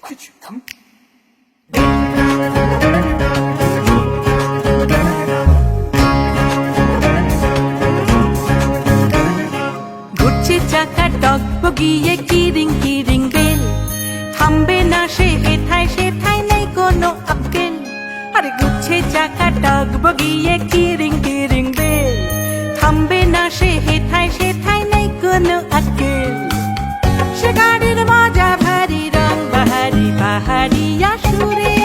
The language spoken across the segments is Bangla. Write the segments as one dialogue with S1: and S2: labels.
S1: ঘুরছে চাকা টকবগিয়ে কিরিং কিরিং বেল, থামবে না সে হেথায় সেথায় নেই কোনো আক্কেল। আরে ঘুরছে চাকা টকবগিয়ে কিরিং কিরিং বেল, থামবে না সে হেথায় সেথায় নেই কোনো আক্কেল। সে গাড়ির মজা ভারী রং বাহারি পাহাড়িয়া সুরে,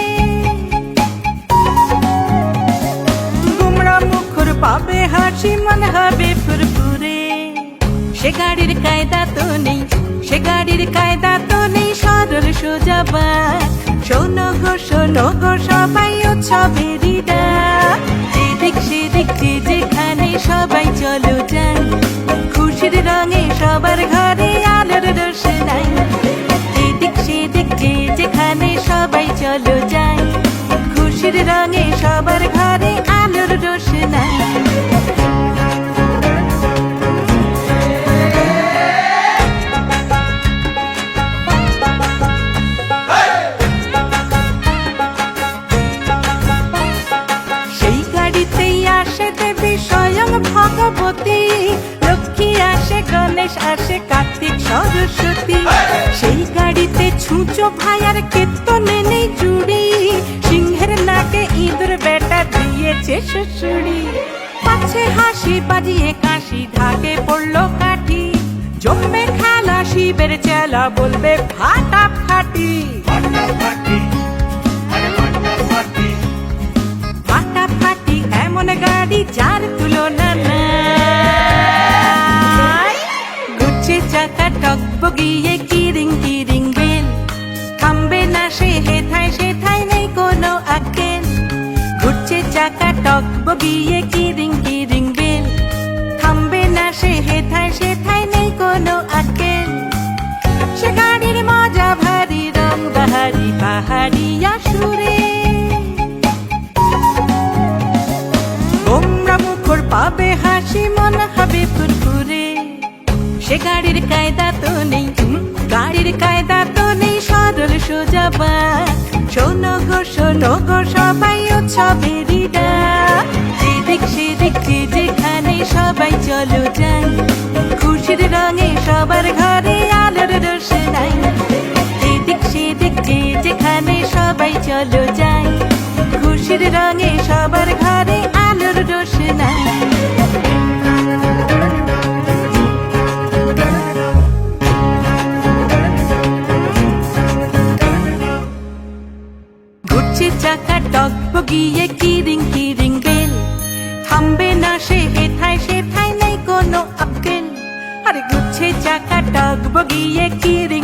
S1: গুমরা মুখর পাবে হাসি মন হবে ফুরফুরে। সে গাড়ির কায়দা তো নেই, সে গাড়ির কায়দা তো নেই সরল সোজা বাট। শোনো গো সবাই উৎসবেরই ডাক, যেদিক সেদিক যে যেখানে সবাই চলো যাই, খুশির রঙে সবার ঘরে আলোর রোশনাই। যেদিক সেদিক যে যেখানে সবাই চলো যাই, খুশির রঙে সবার ঘরে আলোর রোশনাই। ভগবতী লক্ষ্মী আসে, গণেশ আসে, কার্তিক সরস্বতী। সেই গাড়িতে ছুঁচো ভাইয়ার কীর্তনে নেই চুড়ি, সিংহের নাকে ইঁদুর বেটা দিয়েছে শ্বশুরি। পাছে হাসি বাজিয়ে কাশি ঢাকে পড়লো কাঠি, জমবে খেলা শিবের চেলা বলবে ফাটাফাটি। ফাটাফাটি এমন গাড়ি যার তুলনা নাই। ঘুরছে চাকা টকবগিয়ে কিরিং কিরিং বেল, থামবে না সে হেথায় সেথায় নেই কোনো আক্কেল। ঘুরছে চাকা টকবগিয়ে কিরিং কিরিং বেল, থামবে না সে হেথায় সেথায় নেই কোনো আক্কেল। সে গাড়ির মজা ভারী রং বাহারি পাহাড়িয়া সুরে, পাবে হাসি মন হবে ফুরফুরে। সে গাড়ির কায়দা তো নেই, গাড়ির কায়দা তো নেই সরল সোজা বাট। শোনো গো সবাই উৎসবেরই ডাক, যেদিক সেদিক যে যেখানে সবাই চলো যাই, খুশির রঙে সবার ঘরে আলোর রোশনাই। যেদিক সেদিক যে যেখানে সবাই চলো যাই, খুশির রঙে সবার ঘরে আলোর রোশনাই। ঘুরছে চাকা টকবগিয়ে কিরিং কিরিং বেল, থামবে না সে হেথায় সেথায় নেই কোনো আক্কেল। আরে ঘুরছে চাকা টকবগিয়ে কিরিং